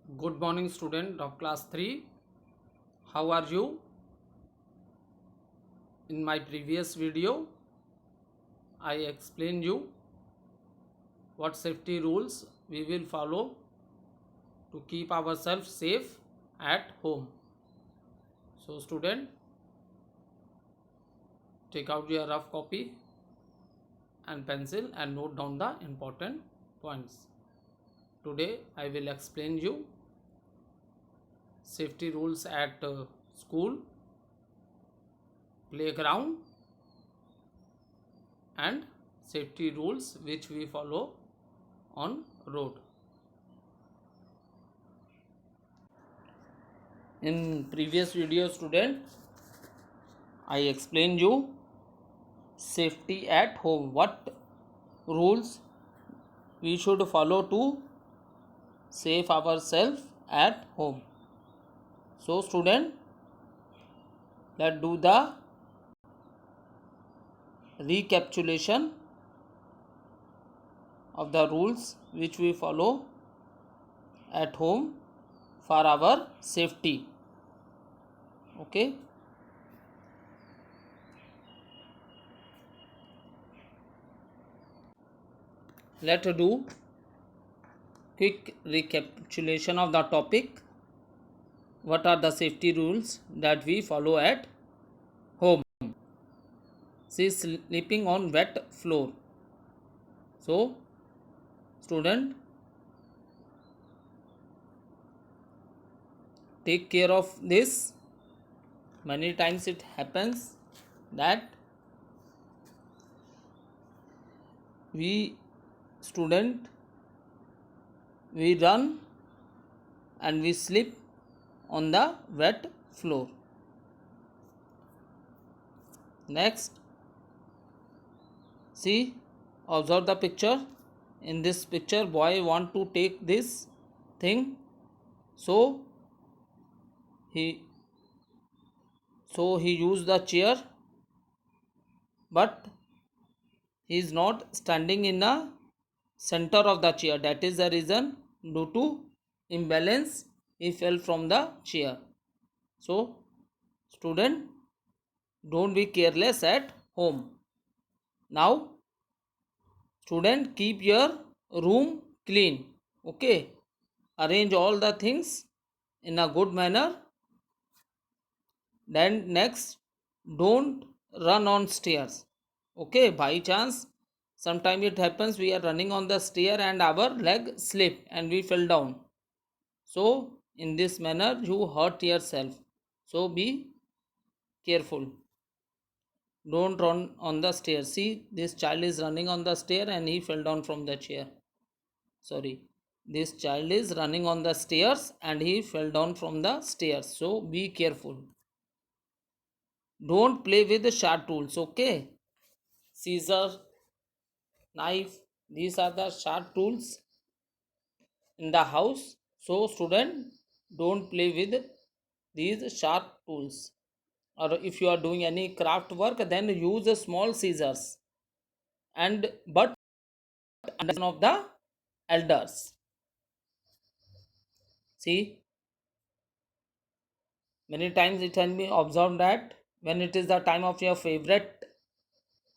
Good morning, student of class 3. How are you? In my previous video, I explained you what safety rules we will follow to keep ourselves safe at home. So, student, take out your rough copy and pencil and note down the important points. Today, I will explain you safety rules at school, playground, and safety rules which we follow on road. In previous video, student, I explained you safety at home, what rules we should follow to save ourselves at home. So student, let's do the recapitulation of the rules which we follow at home for our safety. Okay, let's do quick recapitulation of the topic. What are the safety rules that we follow at home? She is sleeping on wet floor. So student, take care of this. Many times it happens that we student, we run and we sleep on the wet floor. Next, see, observe the picture. In this picture, boy want to take this thing, so he used the chair, but he is not standing in the center of the chair. That is the reason, due to imbalance, he fell from the chair. So student, don't be careless at home. Now student, keep your room clean. Okay, arrange all the things in a good manner. Then next, don't run on stairs. Okay, by chance sometime it happens we are running on the stair and our leg slip and we fell down. So in this manner you hurt yourself. So be careful. Don't run on the stair. See, this child is running on the stair and he fell down from the chair. Sorry, this child is running on the stairs and he fell down from the stairs. So be careful. Don't play with the sharp tools. Okay, scissor, knife, these are the sharp tools in the house. So student, don't play with these sharp tools. Or if you are doing any craft work, then use a small scissors and but under of the elders. See, many times it can be observed that when it is the time of your favorite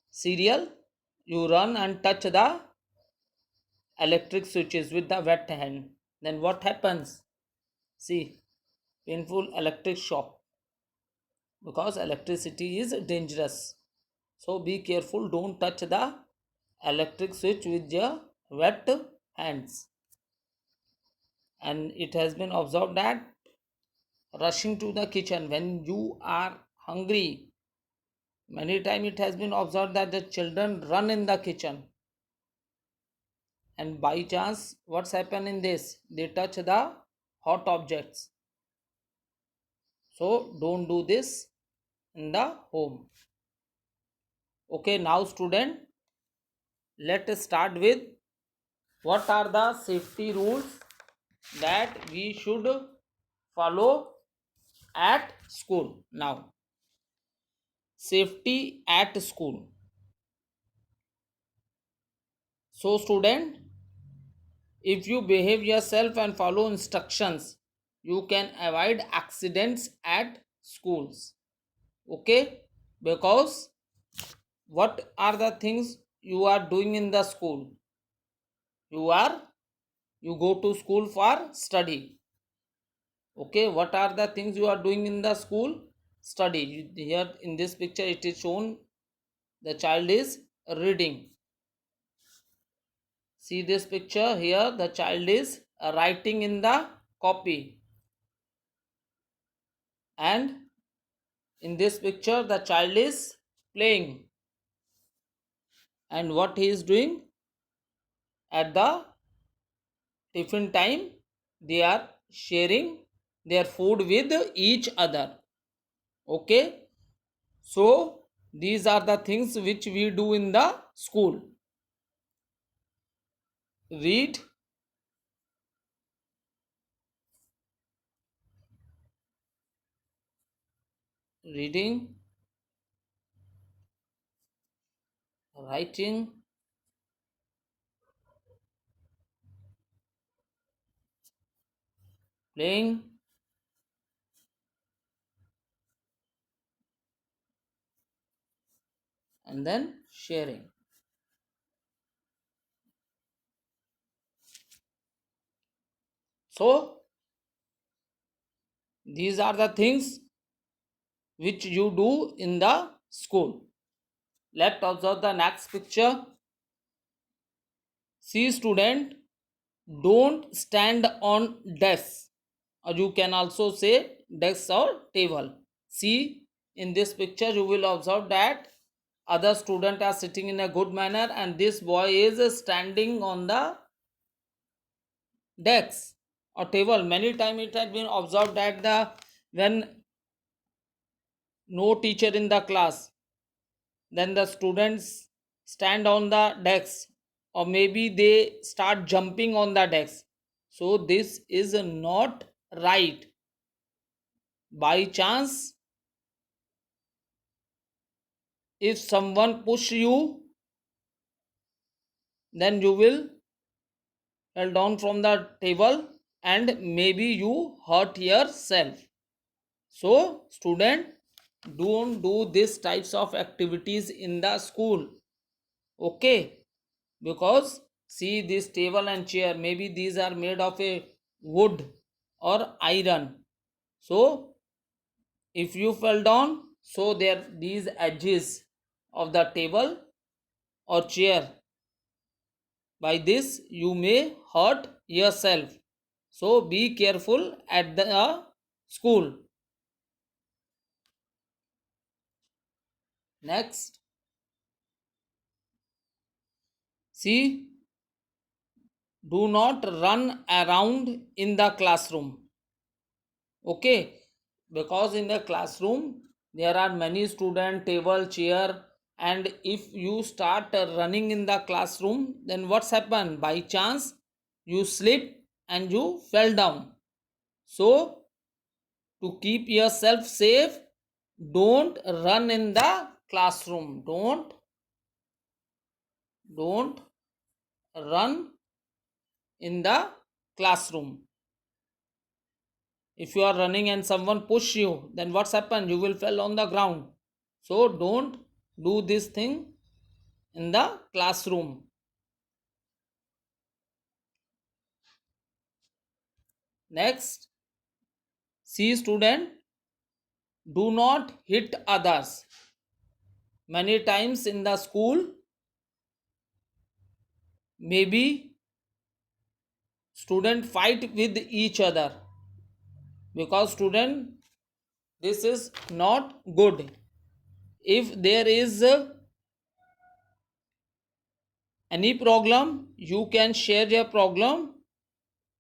cereal, you run and touch the electric switches with the wet hand. Then what happens? See, painful electric shock, because electricity is dangerous. So be careful, don't touch the electric switch with your wet hands. And it has been observed that rushing to the kitchen when you are hungry, many times it has been observed that the children run in the kitchen, and by chance what's happened in this, they touch the hot objects. So don't do this in the home. Okay, now student, let us start with what are the safety rules that we should follow at school. Now, safety at school. So student, if you behave yourself and follow instructions, you can avoid accidents at schools. Okay, because what are the things you are doing in the school? You go to school for study. Okay, what are the things you are doing in the school? Study. Here in this picture it is shown the child is reading. See this picture here, the child is writing in the copy, and in this picture the child is playing. And what he is doing at the tiffin time, they are sharing their food with each other. Okay, so these are the things which we do in the school. Read, reading, writing, playing, and then sharing. So these are the things which you do in the school. Let's observe the next picture. See student, don't stand on desk, or you can also say desk or table. See in this picture you will observe that other students are sitting in a good manner and this boy is standing on the desk or table. Many times it has been observed that the when no teacher in the class, then the students stand on the desk, or maybe they start jumping on the desk. So this is not right. By chance if someone push you, then you will fall down from the table and maybe you hurt yourself. So student, don't do these types of activities in the school. Okay, because see this table and chair, maybe these are made of a wood or iron. So if you fell down, so there these edges of the table or chair, by this you may hurt yourself. So be careful at the school. Next, see, do not run around in the classroom. Okay, because in the classroom there are many student, table, chair, and if you start running in the classroom, then what's happened? By chance you slip and you fell down. So to keep yourself safe, don't run in the classroom. Don't run in the classroom. If you are running and someone push you, then what's happened? You will fall on the ground. So don't do this thing in the classroom. Next, see student, do not hit others. Many times in the school, maybe student fight with each other, because student, this is not good. If there is any problem, you can share your problem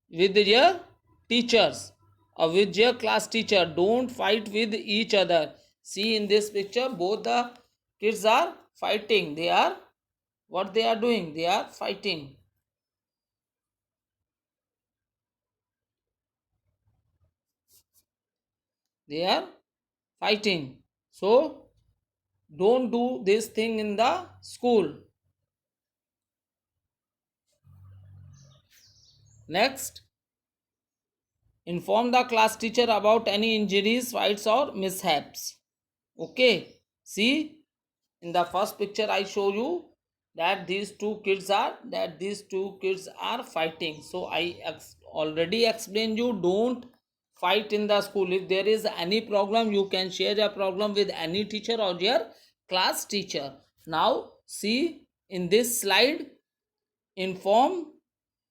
with your teachers or with your class teacher. Don't fight with each other. See in this picture, both the kids are fighting. They are, what they are doing? They are fighting. They are fighting. So don't do this thing in the school. Next, inform the class teacher about any injuries, fights or mishaps. Okay, see, in the first picture I show you that these two kids are fighting. So already explained you, don't fight in the school. If there is any problem, you can share your problem with any teacher or your class teacher. Now see, in this slide, inform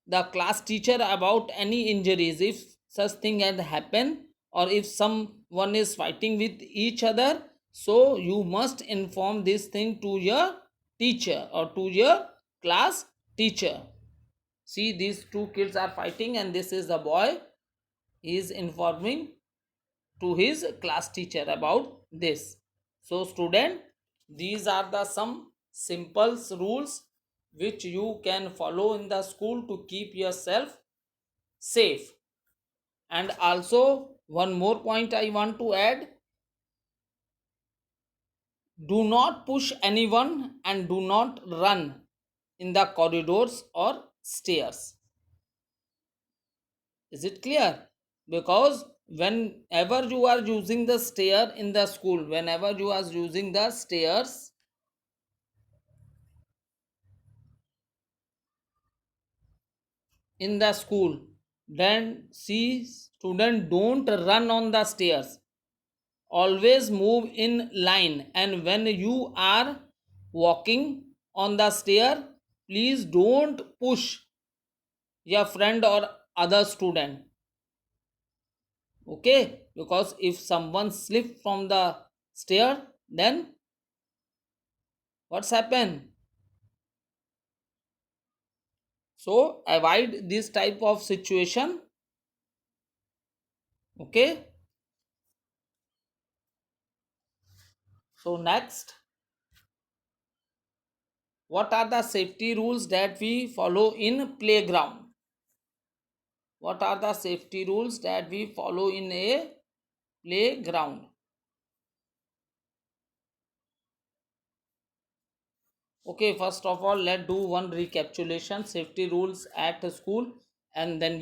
the class teacher about any injuries, if such thing had happened, or if someone is fighting with each other. So you must inform this thing to your teacher or to your class teacher. See, these two kids are fighting and this is the boy. He is informing to his class teacher about this. So student, these are the some simple rules which you can follow in the school to keep yourself safe. And also one more point I want to add: do not push anyone and do not run in the corridors or stairs. Is it clear? Because whenever you are using the stair in the school, whenever you are using the stairs in the school, then see student, don't run on the stairs. Always move in line, and when you are walking on the stair, please don't push your friend or other student. Okay, because if someone slip from the stair, then what's happen? So avoid this type of situation. Okay, so next, what are the safety rules that we follow in playground? What are the safety rules that we follow in a playground? Okay, first of all, let's do one recapitulation safety rules at school, and then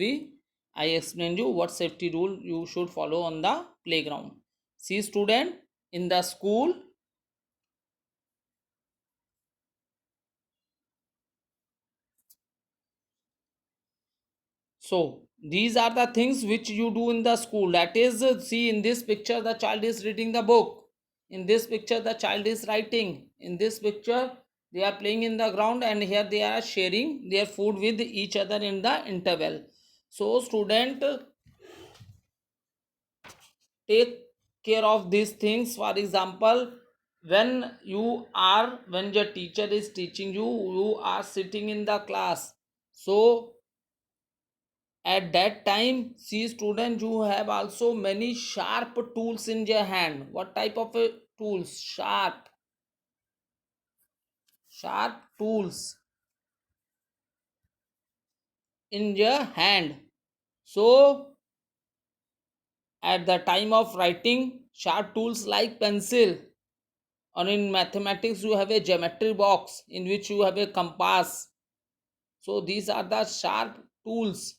I explain you what safety rule you should follow on the playground. See student, in the school, so these are the things which you do in the school. That is, see, in this picture the child is reading the book. In this picture the child is writing. In this picture they are playing in the ground, and here they are sharing their food with each other in the interval. So student, take care of these things. For example, when your teacher is teaching you, you are sitting in the class. So at that time, see student, you have also many sharp tools in your hand. What type of tools? Sharp tools in your hand. So at the time of writing, sharp tools like pencil, or in mathematics you have a geometry box in which you have a compass. So these are the sharp tools.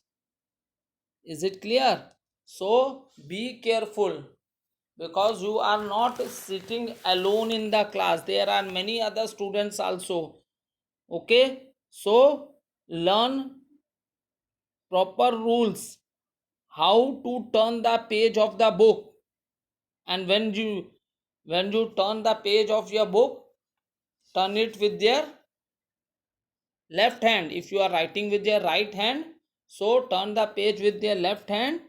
Is it clear? So be careful, because you are not sitting alone in the class. There are many other students also. Okay, so learn proper rules, how to turn the page of the book. And when you turn the page of your book, turn it with your left hand. If you are writing with your right hand, so turn the page with your left hand,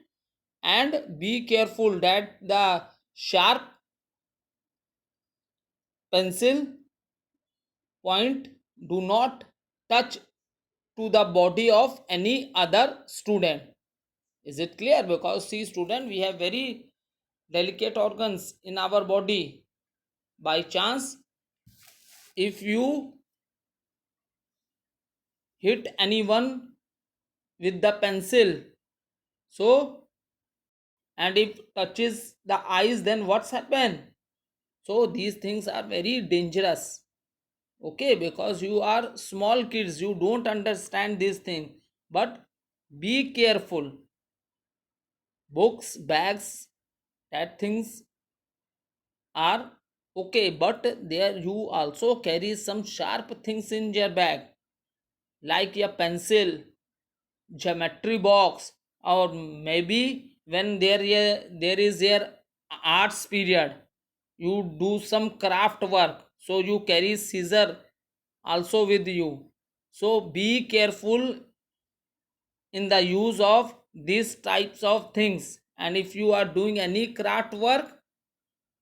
and be careful that the sharp pencil point do not touch to the body of any other student. Is it clear? Because see student, we have very delicate organs in our body. By chance, if you hit anyone with the pencil, so, and if touches the eyes, then what's happened? So these things are very dangerous. Okay, because you are small kids, you don't understand this thing. But Be careful. Books, bags, that things are okay, but there you also carry some sharp things in your bag, like a pencil, geometry box, or maybe when there is your arts period, you do some craft work, so you carry scissor also with you. So be careful in the use of these types of things, and if you are doing any craft work,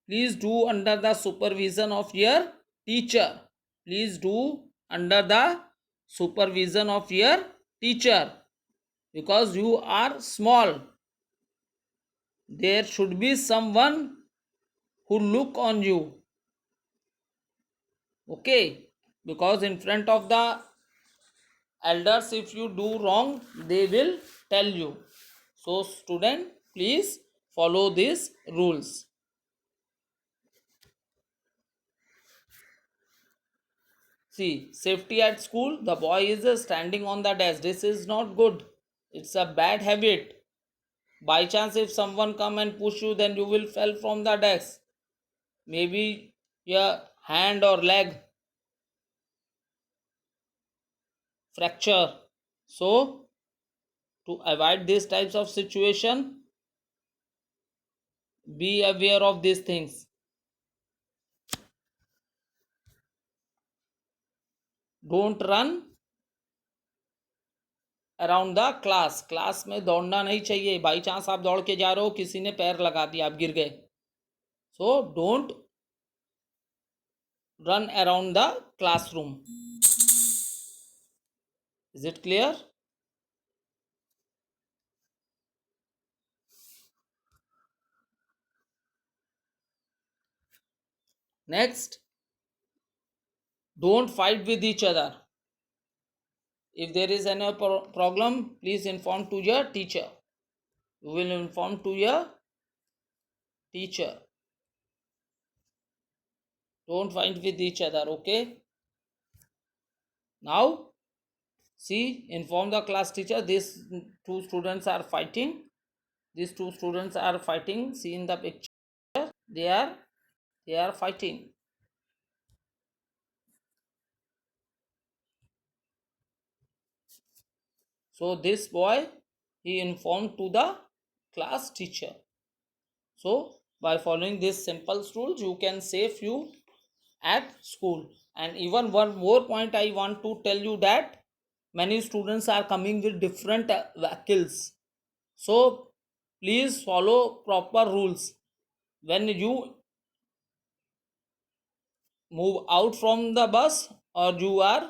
please do under the supervision of your teacher. Please do under the supervision of your teacher, because you are small. There should be someone who look on you. Okay, because in front of the elders, if you do wrong, they will tell you. So student, please follow these rules. See, safety at school, the boy is standing on the desk. This is not good. It's a bad habit. By chance, if someone come and push you, then you will fall from the desk. Maybe your hand or leg fracture. So, to avoid these types of situation, be aware of these things. Don't run around the class. Class में दौड़ना नहीं चाहिए. By chance आप दौड़ के जा रहे हो, किसी ने पैर लगा दिया, आप गिर गए. So don't run around the classroom. Is it clear? Next, don't fight with each other. If there is any problem, please inform to your teacher. You will inform to your teacher. Don't fight with each other, okay? Now, see, inform the class teacher. These two students are fighting. These two students are fighting. See in the picture. They are fighting. So this boy, he informed to the class teacher. So by following these simple rules, you can save you at school. And even one more point I want to tell you, that many students are coming with different vehicles. So please follow proper rules. When you move out from the bus, or you are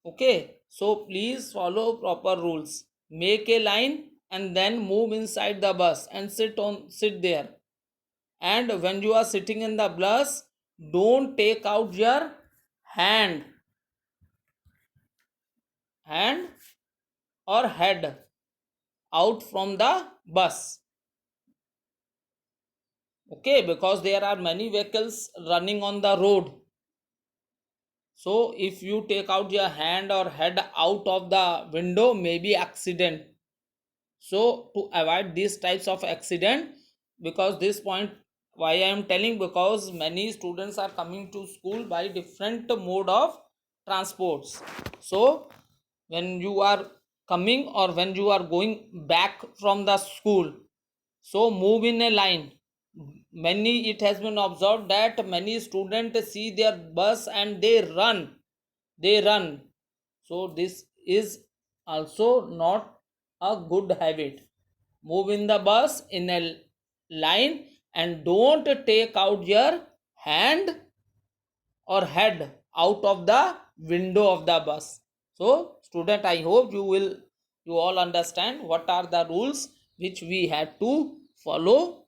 okay, so please follow proper rules. Make a line and then move inside the bus and sit there. And when you are sitting in the bus, don't take out your hand hand or head out from the bus. Okay, because there are many vehicles running on the road. So if you take out your hand or head out of the window, maybe accident. So to avoid these types of accident, because this point why I am telling, because many students are coming to school by different mode of transports. So when you are coming or when you are going back from the school, so move in a line. Many, it has been observed that many students see their bus and they run. So this is also not a good habit. Move in the bus in a line, and don't take out your hand or head out of the window of the bus. So student, I hope you all understand what are the rules which we had to follow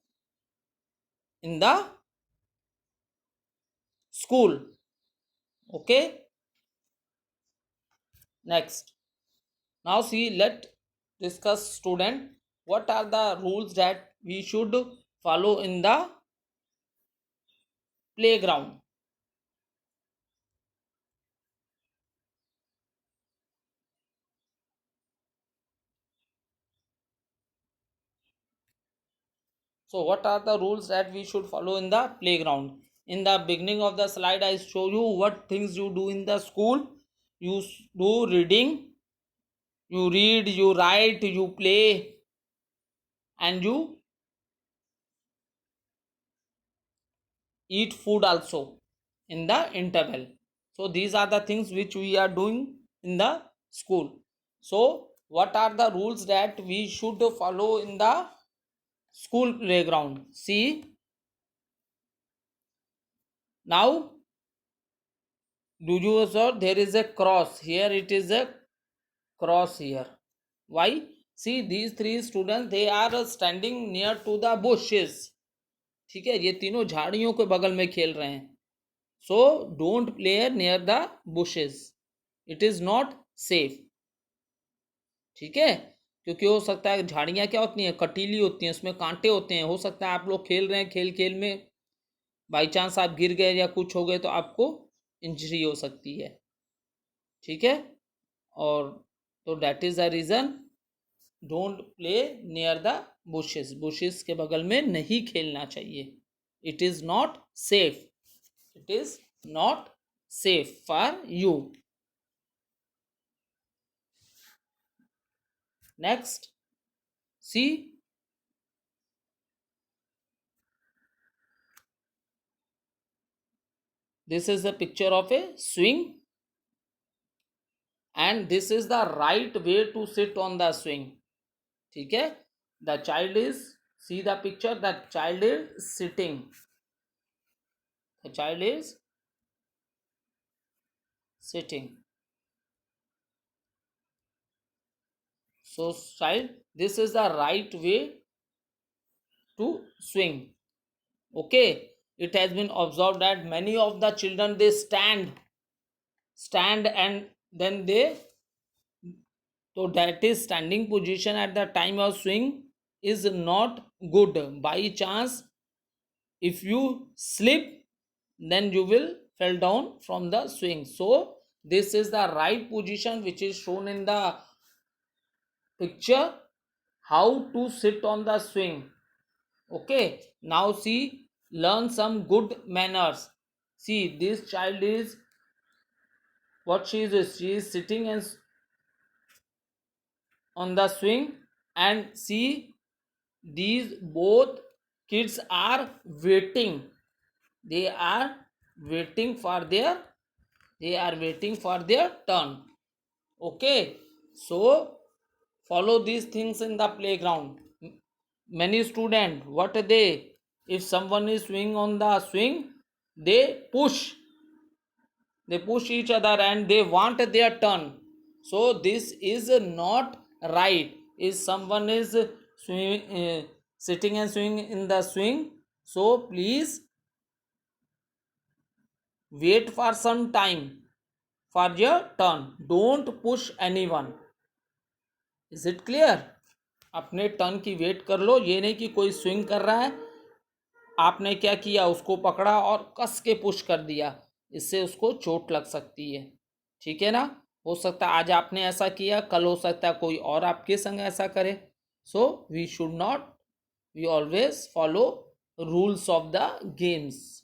in the school. Okay, next. Now see, let discuss student, what are the rules that we should follow in the playground. So what are the rules that we should follow in the playground? In the beginning of the slide, I show you what things you do in the school. You do reading, you read, you write, you play, and you eat food also in the interval. So these are the things which we are doing in the school. So what are the rules that we should follow in the school playground? See, now do you observe there is a cross here? It is a cross here. Why? See, these three students, they are standing near to the bushes. ठीक है, ये तीनों झाड़ियों के बगल में खेल रहे हैं. So don't play near the bushes. It is not safe. ठीक है, क्योंकि हो सकता है झाड़ियाँ क्या होती हैं, कटीली होती हैं, उसमें कांटे होते हैं. हो सकता है आप लोग खेल रहे हैं, खेल खेल में बाई चांस आप गिर गए या कुछ हो गए तो आपको इंजरी हो सकती है. ठीक है, और तो that is the reason don't play near the bushes. Bushes के बगल में नहीं खेलना चाहिए. It is not safe. It is not safe for you. Next, see, this is a picture of a swing, and this is the right way to sit on the swing. ठीक है, the child is, see the picture, the child is sitting. The child is sitting. So child, this is the right way to swing. Okay, it has been observed that many of the children, they stand and then they, so that is standing position at the time of swing is not good. By chance if you slip, then you will fall down from the swing. So this is the right position which is shown in the picture, how to sit on the swing. Okay, now see, learn some good manners. See, this child is, what she is sitting and on the swing, and see, these both kids are waiting. They are waiting for their, they are waiting for their turn. Okay, so follow these things in the playground. Many student, what they, if someone is swing on the swing, they push each other and they want their turn. So this is not right. If someone is swing, sitting and swing in the swing, so please wait for some time for your turn. Don't push anyone. Is it clear? अपने turn की wait कर लो. ये नहीं कि कोई swing कर रहा है, आपने क्या किया, उसको पकड़ा और कस के पुश कर दिया. इससे उसको चोट लग सकती है. ठीक है ना, हो सकता है आज आपने ऐसा किया, कल हो सकता है कोई और आपके संग ऐसा करे. So we should not, we always follow rules of the games.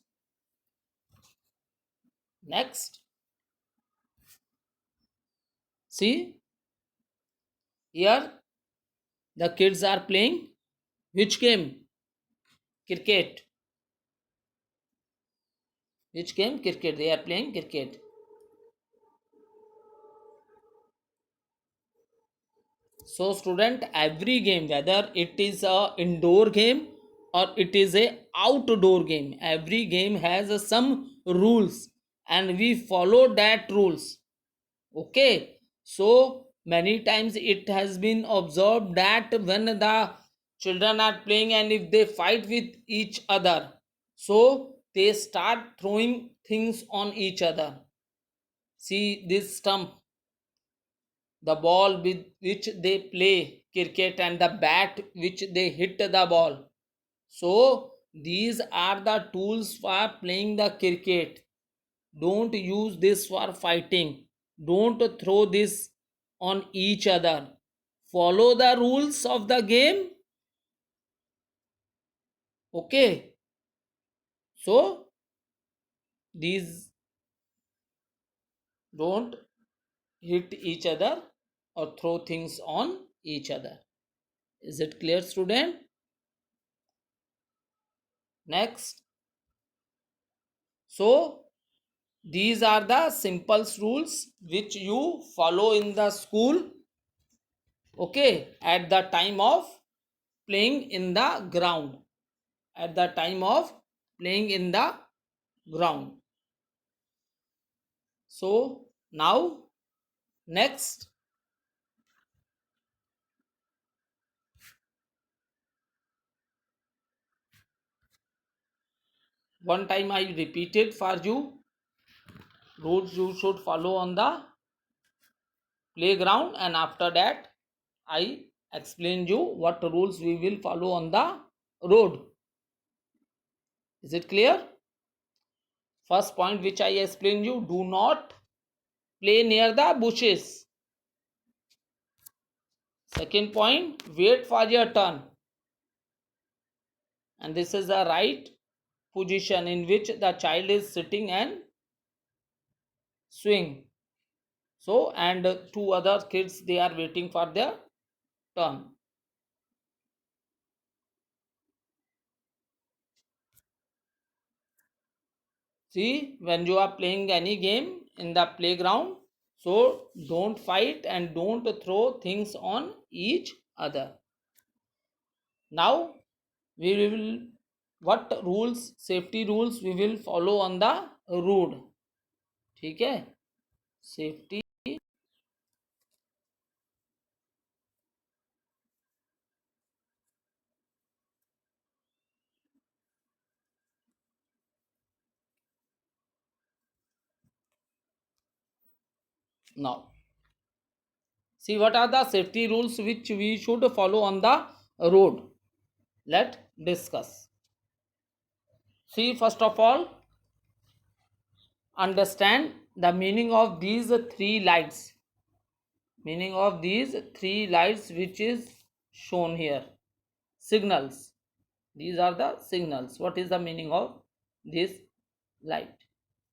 Next, see, here the kids are playing which game? Cricket. Which game? Cricket. They are playing cricket. So student, every game, whether it is a indoor game or it is a outdoor game, every game has some rules and we follow that rules. Okay, so many times it has been observed that when the children are playing and if they fight with each other, so they start throwing things on each other. See this stump, the ball with which they play cricket and the bat which they hit the ball. So these are the tools for playing the cricket. Don't use this for fighting. Don't throw this on each other. Follow the rules of the game Okay, so these don't hit each other or throw things on each other. Is it clear, student? Next, so these are the simple rules which you follow in the school, okay, at the time of playing in the ground. At the time of playing in the ground. So now, next, one time I repeated for you rules you should follow on the playground, and after that I explained you what rules we will follow on the road. Is it clear? First point which I explained you, do not play near the bushes. Second point, wait for your turn. And this is the right position in which the child is sitting and swing. So, and two other kids, they are waiting for their turn. See, when you are playing any game in the playground, so don't fight and don't throw things on each other. Now we will, what rules, safety rules we will follow on the road. ठीक है, safety. Now see what are the safety rules which we should follow on the road. Let discuss. See, first of all, understand the meaning of these three lights. Meaning of these three lights which is shown here. Signals. These are the signals. What is the meaning of this light?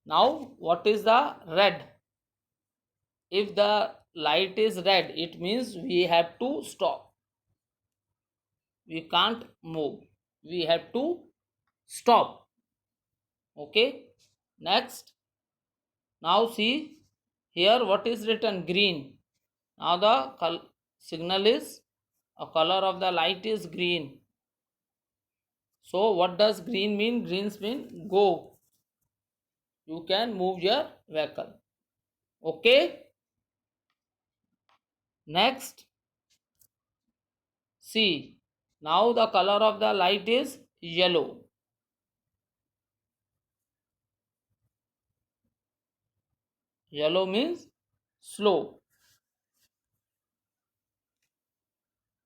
Now, what is the red? If the light is red, it means we have to stop. We can't move. We have to stop. Okay. Next. Now see here what is written, green. Now the signal is, a color of the light is green. So what does green mean? Greens mean go. You can move your vehicle. Okay. Next, see. Now the color of the light is yellow. Yellow means slow.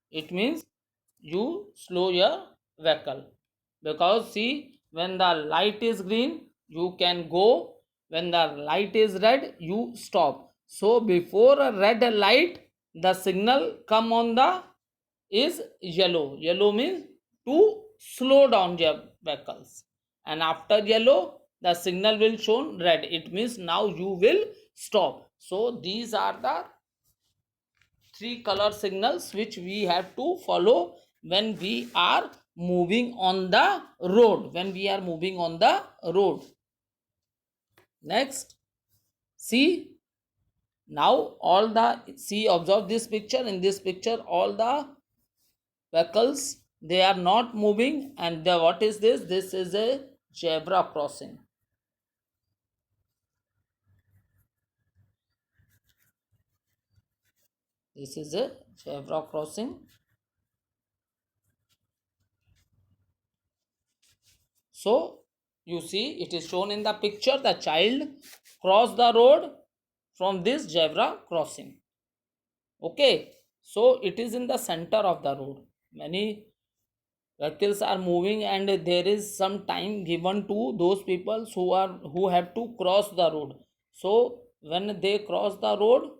It means you slow your vehicle. Because see, when the light is green, you can go. When the light is red, you stop. So before a red light, the signal come on the is yellow. Yellow means to slow down your vehicles. And after yellow, the signal will show red. It means now you will stop. So these are the three color signals which we have to follow when we are moving on the road. When we are moving on the road. Next, see, now all the, see, observe this picture. In this picture, all the vehicles, they are not moving, and the, what is this? This is a zebra crossing. This is a zebra crossing. So you see, it is shown in the picture, the child crossed the road from this zebra crossing. Okay, so it is in the center of the road. Many vehicles are moving, and there is some time given to those people who have to cross the road. So when they cross the road,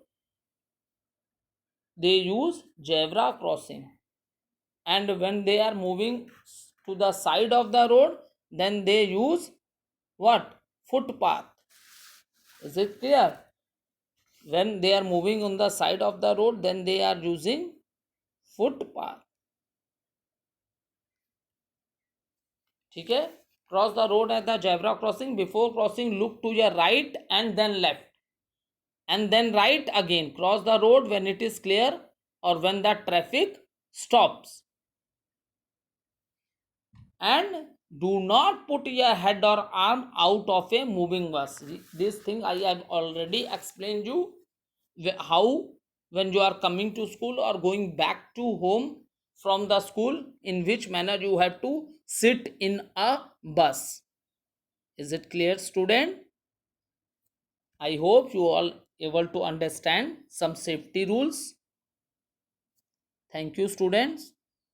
they use zebra crossing. And when they are moving to the side of the road, then they use what? Footpath. Is it clear? When they are moving on the side of the road, then they are using footpath. ठीक है? Cross the road at the zebra crossing. Before crossing, look to your right and then left, and then right again. Cross the road when it is clear or when the traffic stops. And do not put your head or arm out of a moving bus. This thing I have already explained you how, when you are coming to school or going back to home from the school, in which manner you have to sit in a bus. Is it clear, student? I hope you all able to understand some safety rules. Thank you, students.